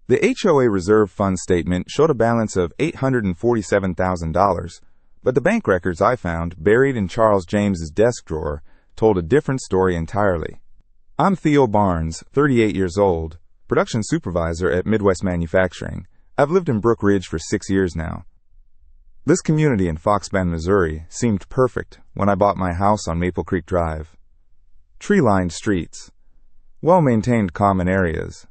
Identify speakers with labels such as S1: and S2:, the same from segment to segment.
S1: The HOA reserve fund statement showed a balance of $847,000, but the bank records I found, buried in Charles James's desk drawer, told a different story entirely. I'm Theo Barnes, 38 years old, production supervisor at Midwest Manufacturing. I've lived in Brook Ridge for 6 years now. This community in Fox Bend, Missouri seemed perfect when I bought my house on Maple Creek Drive. Tree-lined streets, well-maintained common areas,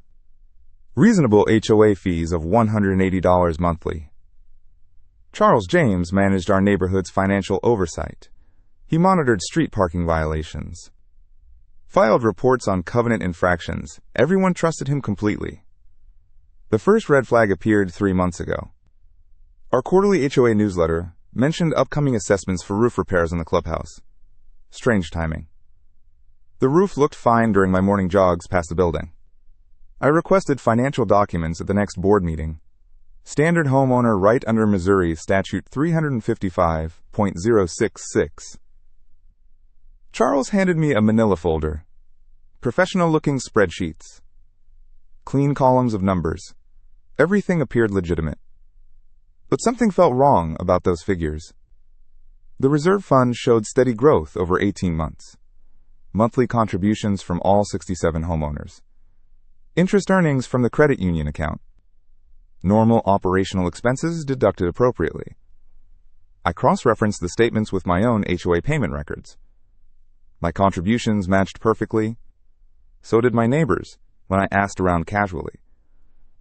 S1: reasonable HOA fees of $180 monthly. Charles James managed our neighborhood's financial oversight. He monitored street parking violations, filed reports on covenant infractions. Everyone trusted him completely. The first red flag appeared 3 months ago. Our quarterly HOA newsletter mentioned upcoming assessments for roof repairs on the clubhouse. Strange timing. The roof looked fine during my morning jogs past the building. I requested financial documents at the next board meeting. Standard homeowner right under Missouri Statute 355.066. Charles handed me a manila folder. Professional-looking spreadsheets. Clean columns of numbers. Everything appeared legitimate. But something felt wrong about those figures. The reserve fund showed steady growth over 18 months. Monthly contributions from all 67 homeowners. Interest earnings from the credit union account. Normal operational expenses deducted appropriately. I cross-referenced the statements with my own HOA payment records. My contributions matched perfectly. So did my neighbors when I asked around casually.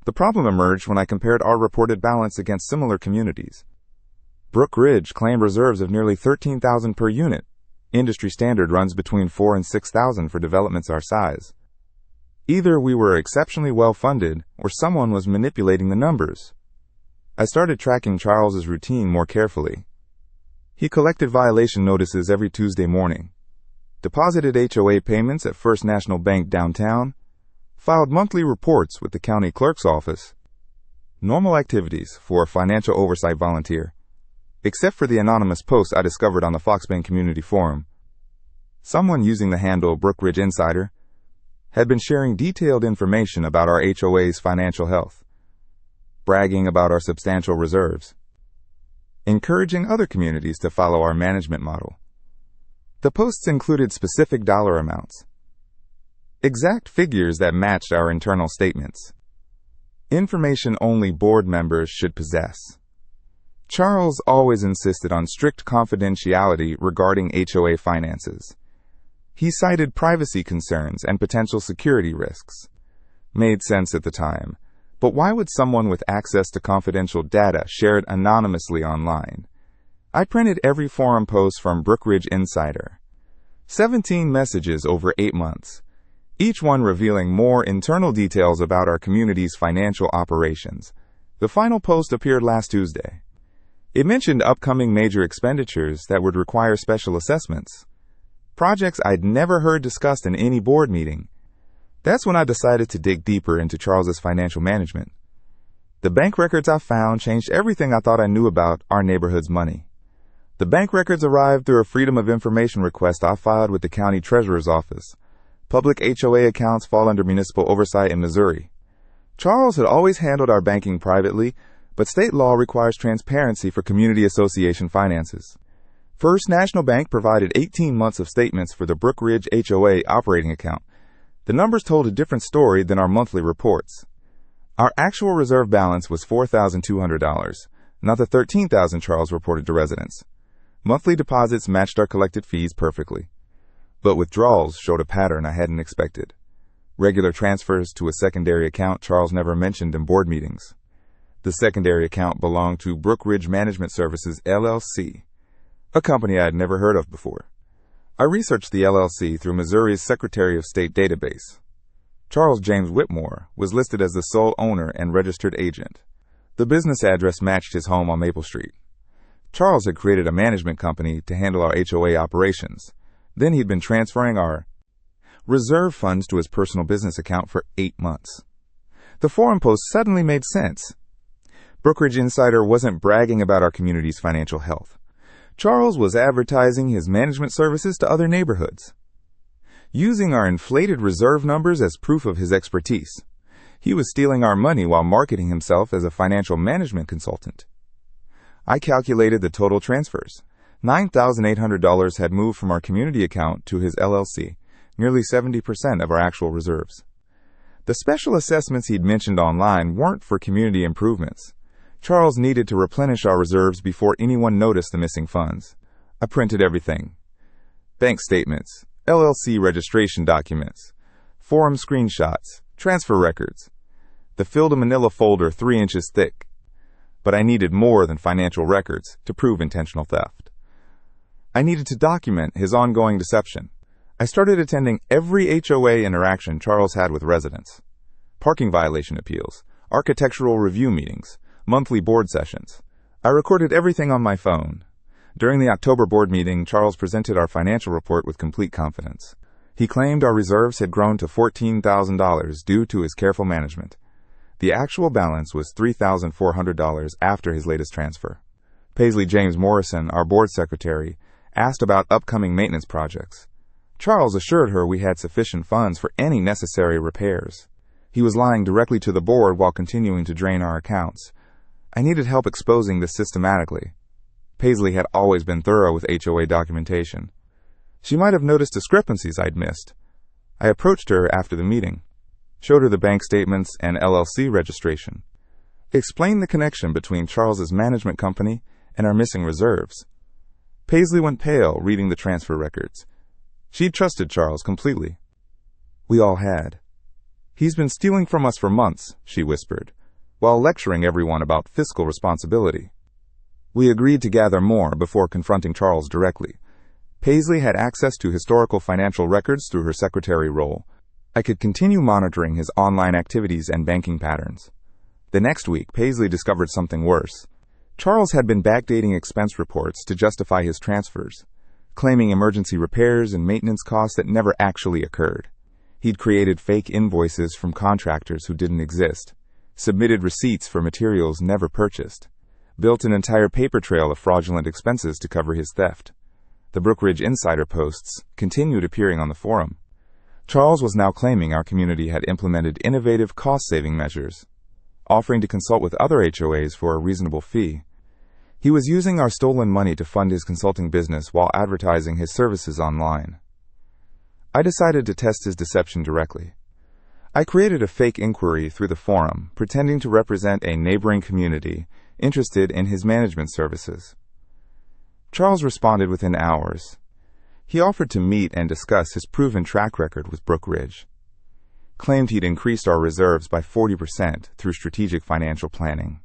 S1: The problem emerged when I compared our reported balance against similar communities. Brook Ridge claimed reserves of nearly $13,000 per unit. Industry standard runs between $4,000 and $6,000 for developments our size. Either we were exceptionally well-funded or someone was manipulating the numbers. I started tracking Charles's routine more carefully. He collected violation notices every Tuesday morning, deposited HOA payments at First National Bank downtown, filed monthly reports with the county clerk's office. Normal activities for a financial oversight volunteer, except for the anonymous post I discovered on the Fox Bend Community Forum. Someone using the handle Brook Ridge Insider had been sharing detailed information about our HOA's financial health, bragging about our substantial reserves, encouraging other communities to follow our management model. The posts included specific dollar amounts, exact figures that matched our internal statements, information only board members should possess. Charles always insisted on strict confidentiality regarding HOA finances. He cited privacy concerns and potential security risks. Made sense at the time, but why would someone with access to confidential data share it anonymously online? I printed every forum post from Brook Ridge Insider. 17 messages over 8 months, each one revealing more internal details about our community's financial operations. The final post appeared last Tuesday. It mentioned upcoming major expenditures that would require special assessments, projects I'd never heard discussed in any board meeting. That's when I decided to dig deeper into Charles's financial management. The bank records I found changed everything I thought I knew about our neighborhood's money. The bank records arrived through a Freedom of Information request I filed with the county treasurer's office. Public HOA accounts fall under municipal oversight in Missouri. Charles had always handled our banking privately, but state law requires transparency for community association finances. First National Bank provided 18 months of statements for the Brook Ridge HOA operating account. The numbers told a different story than our monthly reports. Our actual reserve balance was $4,200, not the $13,000 Charles reported to residents. Monthly deposits matched our collected fees perfectly, but withdrawals showed a pattern I hadn't expected. Regular transfers to a secondary account Charles never mentioned in board meetings. The secondary account belonged to Brook Ridge Management Services, LLC, a company I had never heard of before. I researched the LLC through Missouri's Secretary of State database. Charles James Whitmore was listed as the sole owner and registered agent. The business address matched his home on Maple Street. Charles had created a management company to handle our HOA operations. Then he'd been transferring our reserve funds to his personal business account for 8 months. The forum post suddenly made sense. Brook Ridge Insider wasn't bragging about our community's financial health. Charles was advertising his management services to other neighborhoods, using our inflated reserve numbers as proof of his expertise. He was stealing our money while marketing himself as a financial management consultant. I calculated the total transfers. $9,800 had moved from our community account to his LLC, nearly 70% of our actual reserves. The special assessments he'd mentioned online weren't for community improvements. Charles needed to replenish our reserves before anyone noticed the missing funds. I printed everything. Bank statements, LLC registration documents, forum screenshots, transfer records. They filled a manila folder 3 inches thick. But I needed more than financial records to prove intentional theft. I needed to document his ongoing deception. I started attending every HOA interaction Charles had with residents. Parking violation appeals, architectural review meetings, monthly board sessions. I recorded everything on my phone. During the October board meeting, Charles presented our financial report with complete confidence. He claimed our reserves had grown to $14,000 due to his careful management. The actual balance was $3,400 after his latest transfer. Paisley James Morrison, our board secretary, asked about upcoming maintenance projects. Charles assured her we had sufficient funds for any necessary repairs. He was lying directly to the board while continuing to drain our accounts. I needed help exposing this systematically. Paisley had always been thorough with HOA documentation. She might have noticed discrepancies I'd missed. I approached her after the meeting, showed her the bank statements and LLC registration, explained the connection between Charles's management company and our missing reserves. Paisley went pale reading the transfer records. She'd trusted Charles completely. We all had. He's been stealing from us for months, she whispered, while lecturing everyone about fiscal responsibility. We agreed to gather more before confronting Charles directly. Paisley had access to historical financial records through her secretary role. I could continue monitoring his online activities and banking patterns. The next week, Paisley discovered something worse. Charles had been backdating expense reports to justify his transfers, claiming emergency repairs and maintenance costs that never actually occurred. He'd created fake invoices from contractors who didn't exist, submitted receipts for materials never purchased, built an entire paper trail of fraudulent expenses to cover his theft. The Brookridge Insider posts continued appearing on the forum. Charles was now claiming our community had implemented innovative cost-saving measures, offering to consult with other HOAs for a reasonable fee. He was using our stolen money to fund his consulting business while advertising his services online. I decided to test his deception directly. I created a fake inquiry through the forum, pretending to represent a neighboring community interested in his management services. Charles responded within hours. He offered to meet and discuss his proven track record with Brookridge, claimed he'd increased our reserves by 40% through strategic financial planning.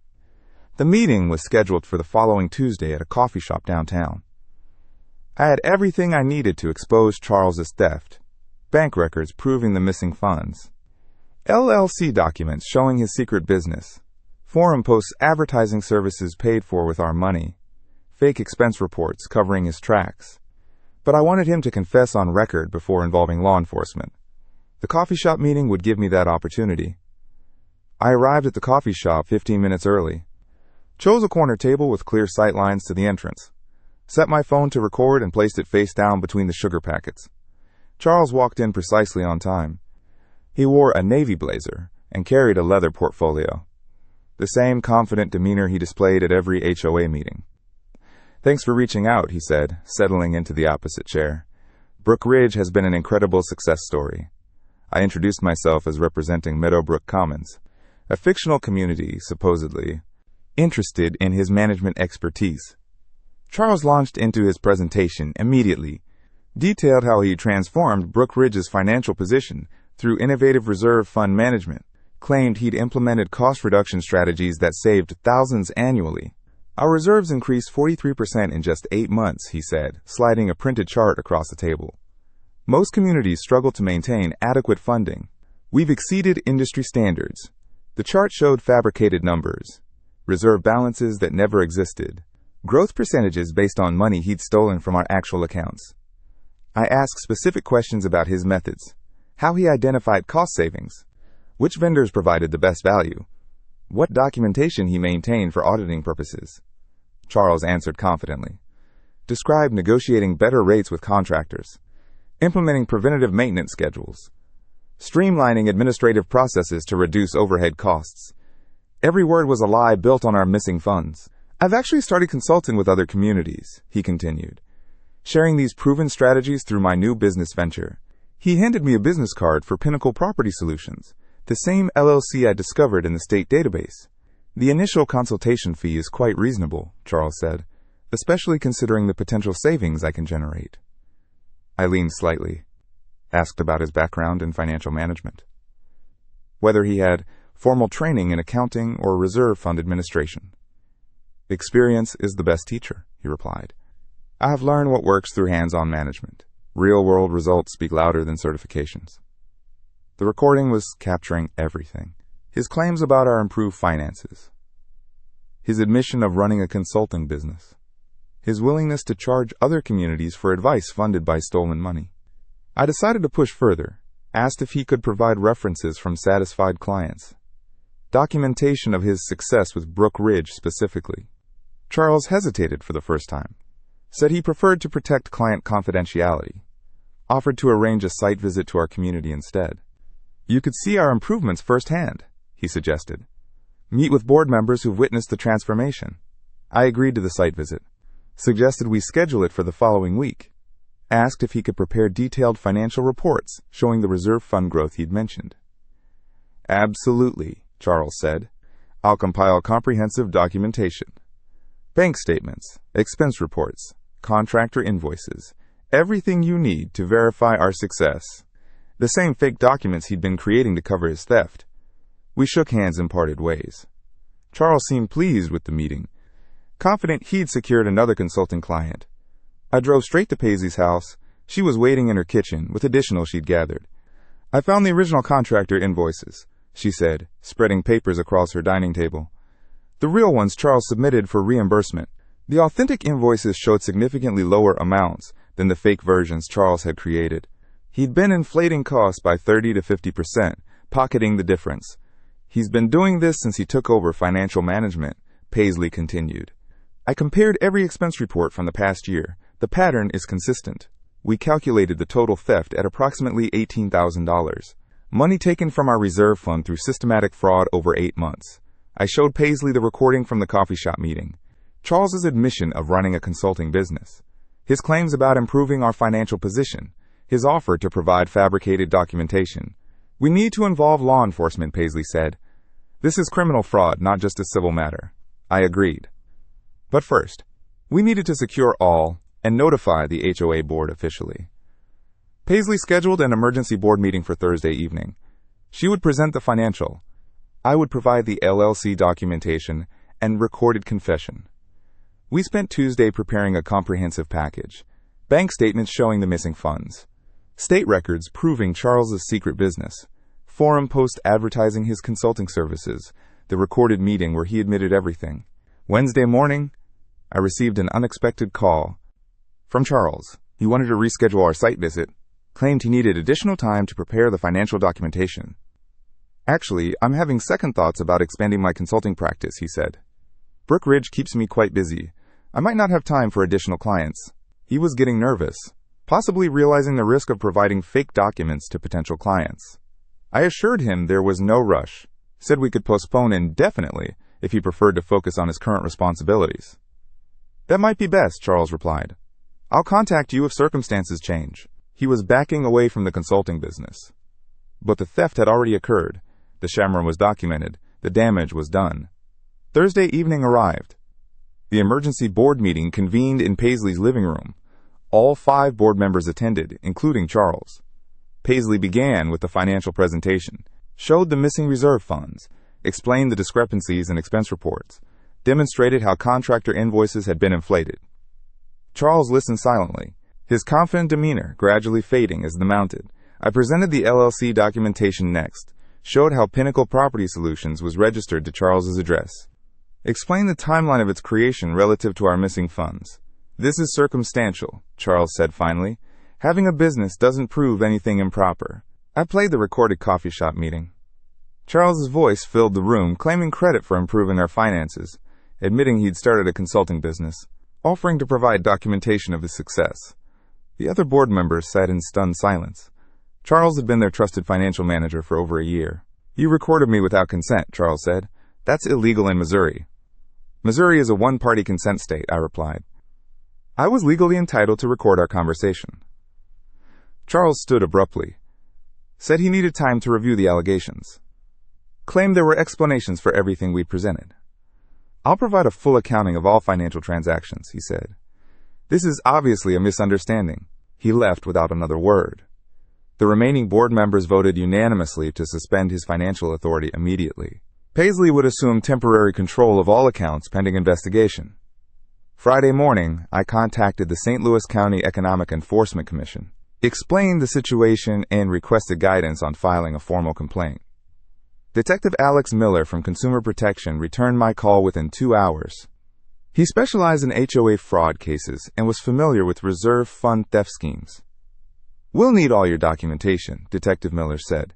S1: The meeting was scheduled for the following Tuesday at a coffee shop downtown. I had everything I needed to expose Charles's theft: bank records proving the missing funds, LLC documents showing his secret business, forum posts advertising services paid for with our money, fake expense reports covering his tracks. But I wanted him to confess on record before involving law enforcement. The coffee shop meeting would give me that opportunity. I arrived at the coffee shop 15 minutes early, chose a corner table with clear sight lines to the entrance, set my phone to record and placed it face down between the sugar packets. Charles walked in precisely on time. He wore a navy blazer and carried a leather portfolio, the same confident demeanor he displayed at every HOA meeting. Thanks for reaching out, he said, settling into the opposite chair. Brookridge has been an incredible success story. I introduced myself as representing Meadowbrook Commons, a fictional community, supposedly, interested in his management expertise. Charles launched into his presentation immediately, detailed how he transformed Brookridge's financial position through innovative reserve fund management, claimed he'd implemented cost reduction strategies that saved thousands annually. Our reserves increased 43% in just 8 months, he said, sliding a printed chart across the table. Most communities struggle to maintain adequate funding. We've exceeded industry standards. The chart showed fabricated numbers, reserve balances that never existed, growth percentages based on money he'd stolen from our actual accounts. I asked specific questions about his methods, how he identified cost savings, which vendors provided the best value, what documentation he maintained for auditing purposes. Charles answered confidently. Described negotiating better rates with contractors, implementing preventative maintenance schedules, streamlining administrative processes to reduce overhead costs. Every word was a lie built on our missing funds. I've actually started consulting with other communities, he continued, sharing these proven strategies through my new business venture. He handed me a business card for Pinnacle Property Solutions, the same LLC I discovered in the state database. The initial consultation fee is quite reasonable, Charles said, especially considering the potential savings I can generate. I leaned slightly, asked about his background in financial management, whether he had formal training in accounting or reserve fund administration. Experience is the best teacher, he replied. I have learned what works through hands-on management. Real-world results speak louder than certifications. The recording was capturing everything. His claims about our improved finances. His admission of running a consulting business. His willingness to charge other communities for advice funded by stolen money. I decided to push further, asked if he could provide references from satisfied clients. Documentation of his success with Brook Ridge specifically. Charles hesitated for the first time. Said he preferred to protect client confidentiality. Offered to arrange a site visit to our community instead. You could see our improvements firsthand, he suggested. Meet with board members who've witnessed the transformation. I agreed to the site visit. Suggested we schedule it for the following week. Asked if he could prepare detailed financial reports showing the reserve fund growth he'd mentioned. Absolutely, Charles said. I'll compile comprehensive documentation. Bank statements, expense reports, contractor invoices, everything you need to verify our success. The same fake documents he'd been creating to cover his theft. We shook hands and parted ways. Charles seemed pleased with the meeting, confident he'd secured another consulting client. I drove straight to Paisley's house. She was waiting in her kitchen with additional she'd gathered. I found the original contractor invoices, she said, spreading papers across her dining table. The real ones Charles submitted for reimbursement. The authentic invoices showed significantly lower amounts than the fake versions Charles had created. He'd been inflating costs by 30 to 50%, pocketing the difference. He's been doing this since he took over financial management, Paisley continued. I compared every expense report from the past year. The pattern is consistent. We calculated the total theft at approximately $18,000. Money taken from our reserve fund through systematic fraud over 8 months. I showed Paisley the recording from the coffee shop meeting. Charles's admission of running a consulting business. His claims about improving our financial position. His offer to provide fabricated documentation. We need to involve law enforcement, Paisley said. This is criminal fraud, not just a civil matter. I agreed. But first, we needed to secure all and notify the HOA board officially. Paisley scheduled an emergency board meeting for Thursday evening. She would present the financial. I would provide the LLC documentation and recorded confession. We spent Tuesday preparing a comprehensive package. Bank statements showing the missing funds. State records proving Charles's secret business. Forum post advertising his consulting services. The recorded meeting where he admitted everything. Wednesday morning, I received an unexpected call from Charles. He wanted to reschedule our site visit. Claimed he needed additional time to prepare the financial documentation. Actually, I'm having second thoughts about expanding my consulting practice, he said. Brook Ridge keeps me quite busy. I might not have time for additional clients. He was getting nervous, possibly realizing the risk of providing fake documents to potential clients. I assured him there was no rush, said we could postpone indefinitely if he preferred to focus on his current responsibilities. That might be best, Charles replied. I'll contact you if circumstances change. He was backing away from the consulting business. But the theft had already occurred. The shammer was documented. The damage was done. Thursday evening arrived. The emergency board meeting convened in Paisley's living room. All 5 board members attended, including Charles. Paisley began with the financial presentation, showed the missing reserve funds, explained the discrepancies in expense reports, demonstrated how contractor invoices had been inflated. Charles listened silently, his confident demeanor gradually fading as they mounted. I presented the LLC documentation next, showed how Pinnacle Property Solutions was registered to Charles's address, explained the timeline of its creation relative to our missing funds. This is circumstantial, Charles said finally. Having a business doesn't prove anything improper. I played the recorded coffee shop meeting. Charles's voice filled the room, claiming credit for improving our finances, admitting he'd started a consulting business, offering to provide documentation of his success. The other board members sat in stunned silence. Charles had been their trusted financial manager for over a year. "You recorded me without consent," Charles said. "That's illegal in Missouri." "Missouri is a one-party consent state," I replied. "I was legally entitled to record our conversation." Charles stood abruptly, said he needed time to review the allegations, claimed there were explanations for everything we presented. "I'll provide a full accounting of all financial transactions," he said. "This is obviously a misunderstanding." He left without another word. The remaining board members voted unanimously to suspend his financial authority immediately. Paisley would assume temporary control of all accounts pending investigation. Friday morning, I contacted the St. Louis County Economic Enforcement Commission, explained the situation, and requested guidance on filing a formal complaint. Detective Alex Miller from Consumer Protection returned my call within 2 hours. He specialized in HOA fraud cases and was familiar with reserve fund theft schemes. "We'll need all your documentation," Detective Miller said.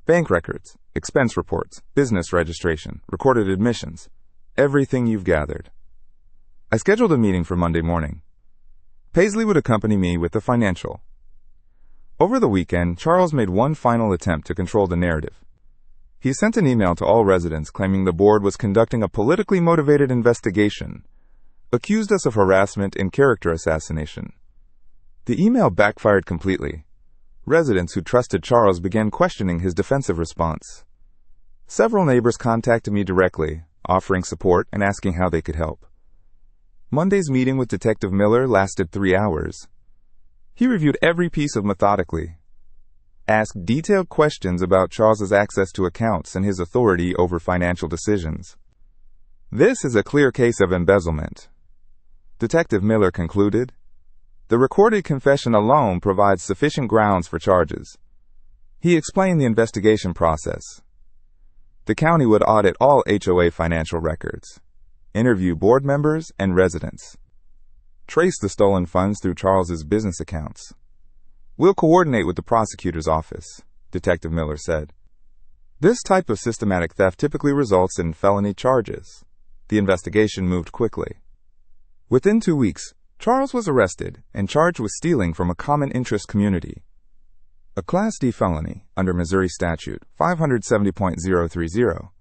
S1: "Bank records, expense reports, business registration, recorded admissions, everything you've gathered." I scheduled a meeting for Monday morning. Paisley would accompany me with the financial. Over the weekend, Charles made one final attempt to control the narrative. He sent an email to all residents claiming the board was conducting a politically motivated investigation, accused us of harassment and character assassination. The email backfired completely. Residents who trusted Charles began questioning his defensive response. Several neighbors contacted me directly, offering support and asking how they could help. Monday's meeting with Detective Miller lasted 3 hours. He reviewed every piece methodically, asked detailed questions about Charles's access to accounts and his authority over financial decisions. "This is a clear case of embezzlement," Detective Miller concluded. "The recorded confession alone provides sufficient grounds for charges." He explained the investigation process. The county would audit all HOA financial records, interview board members and residents, trace the stolen funds through Charles's business accounts. "We'll coordinate with the prosecutor's office," Detective Miller said. "This type of systematic theft typically results in felony charges." The investigation moved quickly. Within 2 weeks, Charles was arrested and charged with stealing from a common interest community, a Class D felony under Missouri Statute 570.030.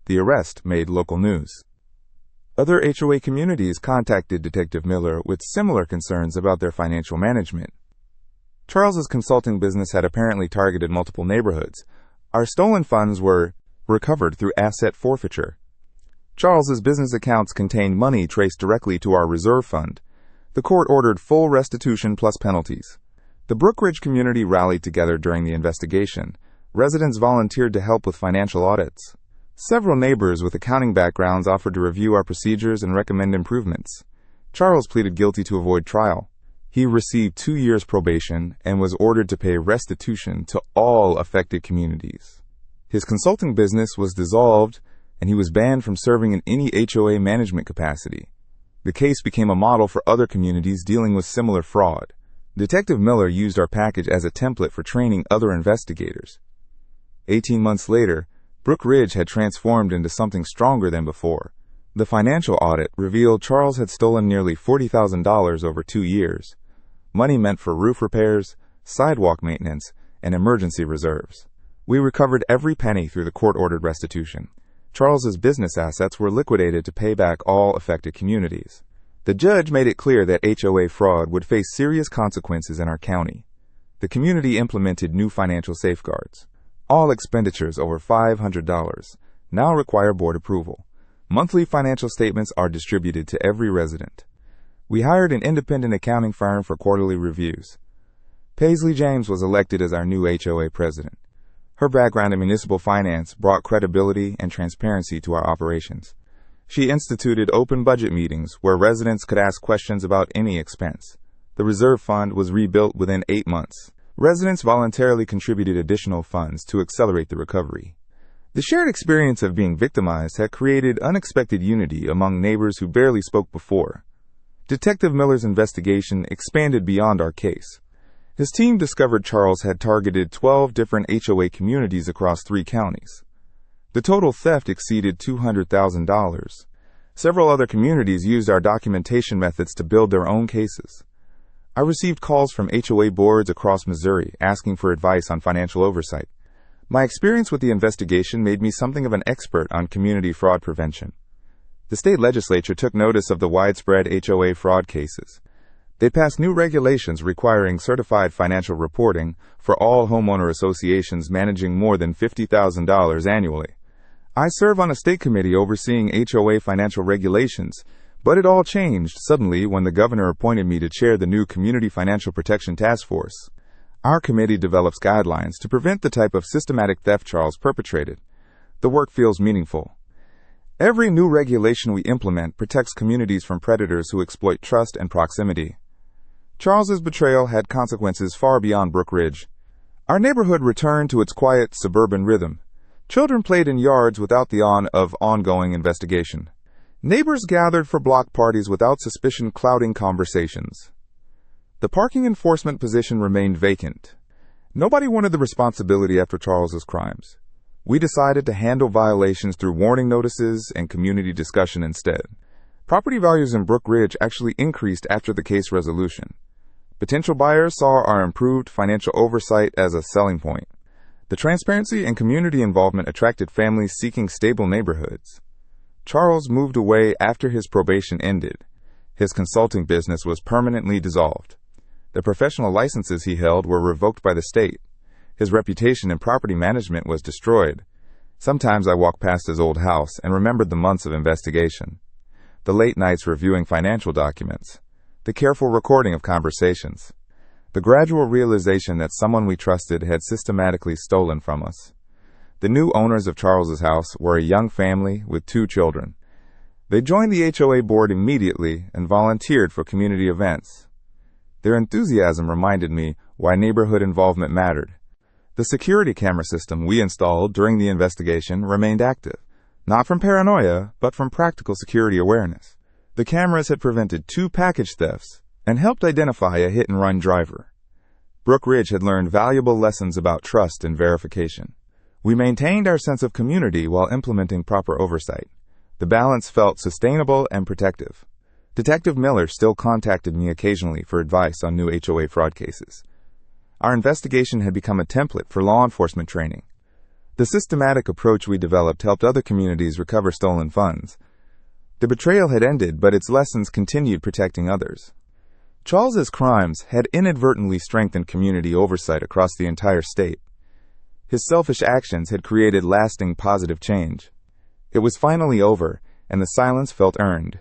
S1: The arrest made local news. Other HOA communities contacted Detective Miller with similar concerns about their financial management. Charles's consulting business had apparently targeted multiple neighborhoods. Our stolen funds were recovered through asset forfeiture. Charles's business accounts contained money traced directly to our reserve fund. The court ordered full restitution plus penalties. The Brookridge community rallied together during the investigation. Residents volunteered to help with financial audits. Several neighbors with accounting backgrounds offered to review our procedures and recommend improvements. Charles pleaded guilty to avoid trial. He received 2 years probation and was ordered to pay restitution to all affected communities. His consulting business was dissolved, and he was banned from serving in any HOA management capacity. The case became a model for other communities dealing with similar fraud. Detective Miller used our package as a template for training other investigators. 18 months later, Brookridge had transformed into something stronger than before. The financial audit revealed Charles had stolen nearly $40,000 over 2 years, money meant for roof repairs, sidewalk maintenance, and emergency reserves. We recovered every penny through the court-ordered restitution. Charles's business assets were liquidated to pay back all affected communities. The judge made it clear that HOA fraud would face serious consequences in our county. The community implemented new financial safeguards. All expenditures over $500 now require board approval. Monthly financial statements are distributed to every resident. We hired an independent accounting firm for quarterly reviews. Paisley James was elected as our new HOA president. Her background in municipal finance brought credibility and transparency to our operations. She instituted open budget meetings where residents could ask questions about any expense. The reserve fund was rebuilt within 8 months. Residents voluntarily contributed additional funds to accelerate the recovery. The shared experience of being victimized had created unexpected unity among neighbors who barely spoke before. Detective Miller's investigation expanded beyond our case. His team discovered Charles had targeted 12 different HOA communities across 3 counties. The total theft exceeded $200,000. Several other communities used our documentation methods to build their own cases. I received calls from HOA boards across Missouri asking for advice on financial oversight. My experience with the investigation made me something of an expert on community fraud prevention. The state legislature took notice of the widespread HOA fraud cases. They passed new regulations requiring certified financial reporting for all homeowner associations managing more than $50,000 annually. I serve on a state committee overseeing HOA financial regulations, but it all changed suddenly when the governor appointed me to chair the new Community Financial Protection Task Force. Our committee develops guidelines to prevent the type of systematic theft Charles perpetrated. The work feels meaningful. Every new regulation we implement protects communities from predators who exploit trust and proximity. Charles's betrayal had consequences far beyond Brook Ridge. Our neighborhood returned to its quiet suburban rhythm. Children played in yards without the of ongoing investigation. Neighbors gathered for block parties without suspicion clouding conversations. The parking enforcement position remained vacant. Nobody wanted the responsibility after Charles's crimes. We decided to handle violations through warning notices and community discussion instead. Property values in Brook Ridge actually increased after the case resolution. Potential buyers saw our improved financial oversight as a selling point. The transparency and community involvement attracted families seeking stable neighborhoods. Charles moved away after his probation ended. His consulting business was permanently dissolved. The professional licenses he held were revoked by the state. His reputation in property management was destroyed. Sometimes I walked past his old house and remembered the months of investigation. The late nights reviewing financial documents. The careful recording of conversations. The gradual realization that someone we trusted had systematically stolen from us. The new owners of Charles's house were a young family with 2 children. They joined the HOA board immediately and volunteered for community events. Their enthusiasm reminded me why neighborhood involvement mattered. The security camera system we installed during the investigation remained active, not from paranoia, but from practical security awareness. The cameras had prevented 2 package thefts and helped identify a hit-and-run driver. Brook Ridge had learned valuable lessons about trust and verification. We maintained our sense of community while implementing proper oversight. The balance felt sustainable and protective. Detective Miller still contacted me occasionally for advice on new HOA fraud cases. Our investigation had become a template for law enforcement training. The systematic approach we developed helped other communities recover stolen funds. The betrayal had ended, but its lessons continued protecting others. Charles's crimes had inadvertently strengthened community oversight across the entire state. His selfish actions had created lasting positive change. It was finally over, and the silence felt earned.